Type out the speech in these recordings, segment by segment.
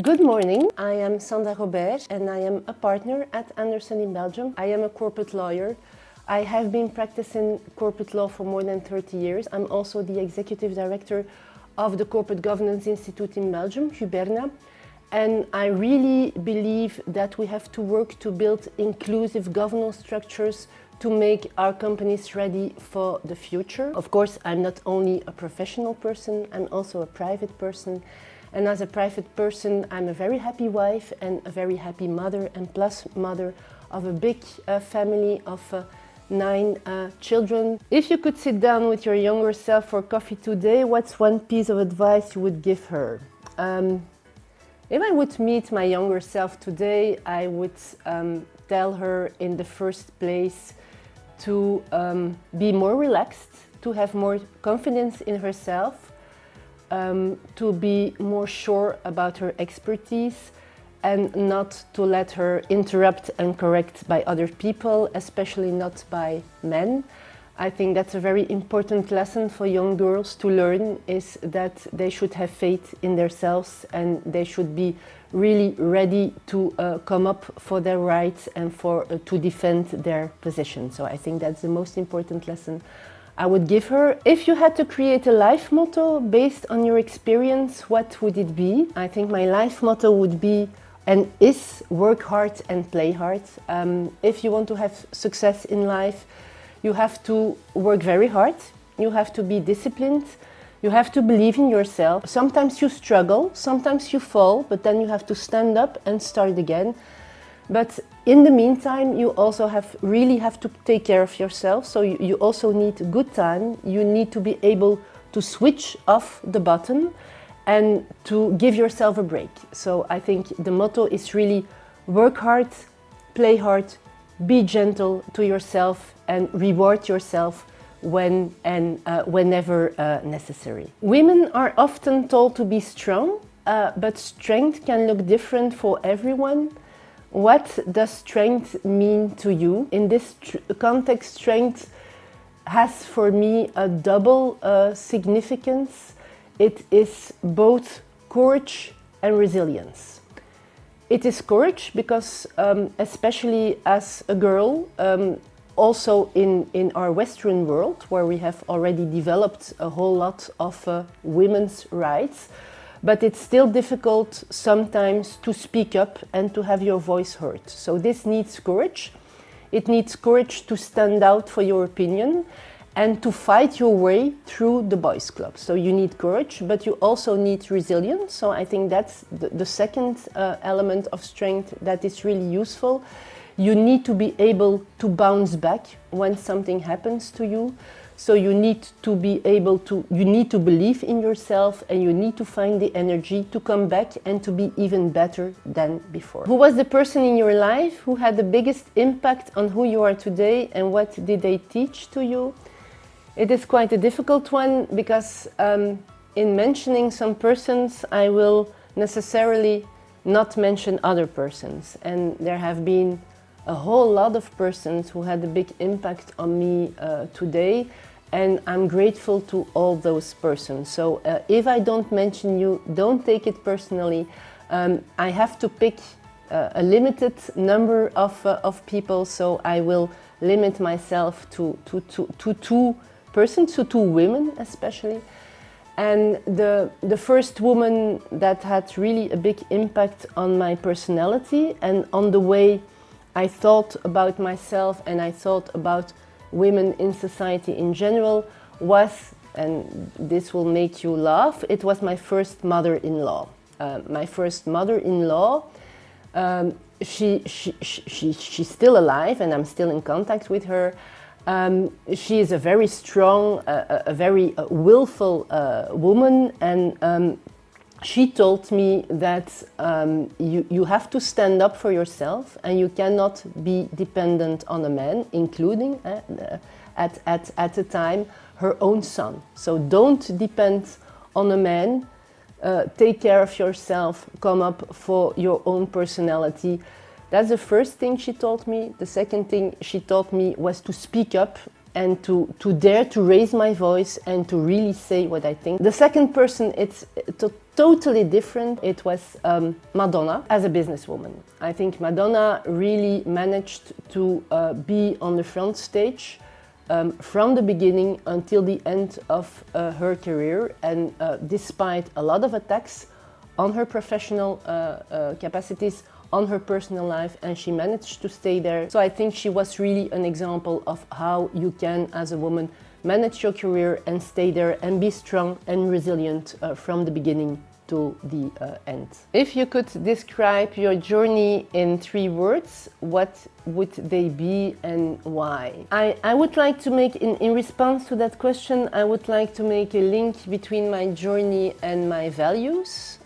Good morning, I am Sandra Gobert and I am a partner at Anderson in Belgium. I am a corporate lawyer. I have been practicing corporate law for more than 30 years. I'm also the executive director of the Corporate Governance Institute in Belgium, Huberna. And I really believe that we have to work to build inclusive governance structures to make our companies ready for the future. Of course, I'm not only a professional person, I'm also a private person. And as a private person, I'm a very happy wife and a very happy mother and plus mother of a big family of 9 children. If you could sit down with your younger self for coffee today, what's one piece of advice you would give her? If I would meet my younger self today, I would tell her in the first place to be more relaxed, to have more confidence in herself, to be more sure about her expertise and not to let her interrupt and correct by other people, especially not by men. I think that's a very important lesson for young girls to learn, is that they should have faith in themselves and they should be really ready to come up for their rights and to defend their position. So I think that's the most important lesson I would give her. If you had to create a life motto based on your experience, what would it be? I think my life motto would be and is work hard and play hard. If you want to have success in life, you have to work very hard, you have to be disciplined, you have to believe in yourself. Sometimes you struggle, sometimes you fall, but then you have to stand up and start again. But in the meantime, you also really have to take care of yourself. So you also need good time. You need to be able to switch off the button and to give yourself a break. So I think the motto is really work hard, play hard, be gentle to yourself and reward yourself when and whenever necessary. Women are often told to be strong, but strength can look different for everyone. What does strength mean to you? In this context, strength has for me a double significance. It is both courage and resilience. It is courage because, especially as a girl, also in our Western world, where we have already developed a whole lot of women's rights, but it's still difficult sometimes to speak up and to have your voice heard. So this needs courage. It needs courage to stand out for your opinion and to fight your way through the boys' club. So you need courage, but you also need resilience. So I think that's the second element of strength that is really useful. You need to be able to bounce back when something happens to you. So you need to believe in yourself and you need to find the energy to come back and to be even better than before. Who was the person in your life who had the biggest impact on who you are today and what did they teach to you? It is quite a difficult one because in mentioning some persons, I will necessarily not mention other persons. And there have been a whole lot of persons who had a big impact on me today, and I'm grateful to all those persons. So if I don't mention you, don't take it personally. I have to pick a limited number of people, so I will limit myself to 2 persons, to 2 women especially. And the first woman that had really a big impact on my personality and on the way I thought about myself and I thought about women in society in general was, and this will make you laugh, it was my first mother-in-law. My first mother-in-law, she's still alive and I'm still in contact with her. She is a very strong, a very willful woman, and she told me that you have to stand up for yourself and you cannot be dependent on a man, including at the time her own son. So don't depend on a man, take care of yourself, come up for your own personality. That's the first thing she taught me. The second thing she taught me was to speak up and to dare to raise my voice and to really say what I think. The second person, it's totally different. It was Madonna as a businesswoman. I think Madonna really managed to be on the front stage from the beginning until the end of her career, and despite a lot of attacks on her professional capacities, on her personal life, and she managed to stay there. So I think she was really an example of how you can, as a woman, manage your career and stay there and be strong and resilient from the beginning to the end. If you could describe your journey in 3 words, what would they be and why? I would like to make, in response to that question, I would like to make a link between my journey and my values.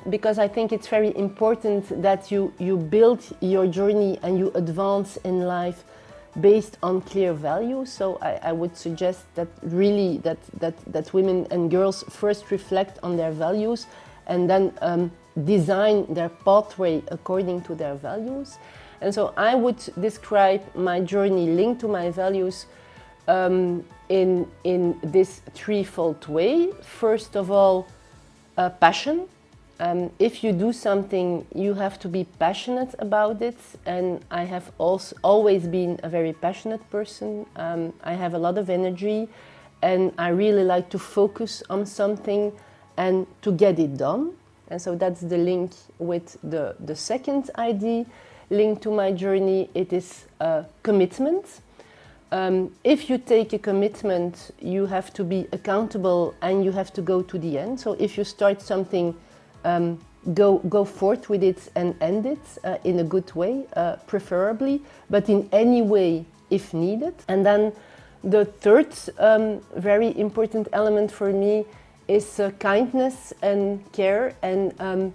Because I think it's very important that you build your journey and you advance in life based on clear values. So I would suggest that really that women and girls first reflect on their values and then design their pathway according to their values. And so I would describe my journey linked to my values in this threefold way. First of all, passion. If you do something, you have to be passionate about it, and I have also always been a very passionate person. I have a lot of energy, and I really like to focus on something and to get it done. And so that's the link with the second idea linked to my journey. It is commitment. If you take a commitment, you have to be accountable and you have to go to the end. So if you start something, go forth with it and end it in a good way, preferably, but in any way if needed. And then the third very important element for me is kindness and care. And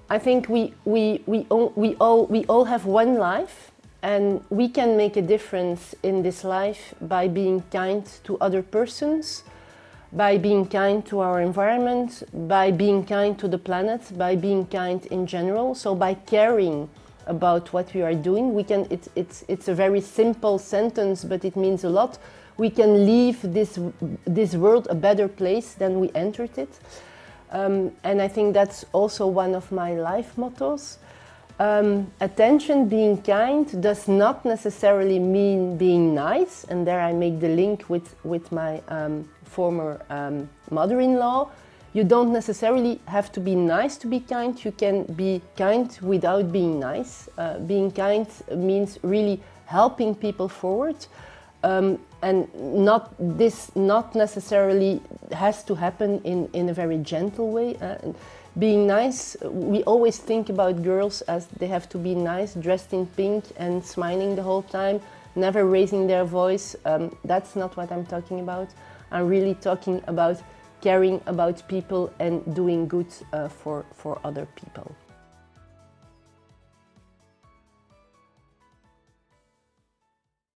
I think we all have one life, and we can make a difference in this life by being kind to other persons, by being kind to our environment, by being kind to the planet, by being kind in general. So by caring about what we are doing, we can. It's a very simple sentence, but it means a lot. We can leave this world a better place than we entered it, and I think that's also one of my life mottos. Attention, being kind, does not necessarily mean being nice, and there I make the link with my former mother-in-law. You don't necessarily have to be nice to be kind. You can be kind without being nice. Being kind means really helping people forward, and not necessarily has to happen in a very gentle way. Being nice, we always think about girls as they have to be nice, dressed in pink and smiling the whole time, never raising their voice. That's not what I'm talking about. I'm really talking about caring about people and doing good for other people.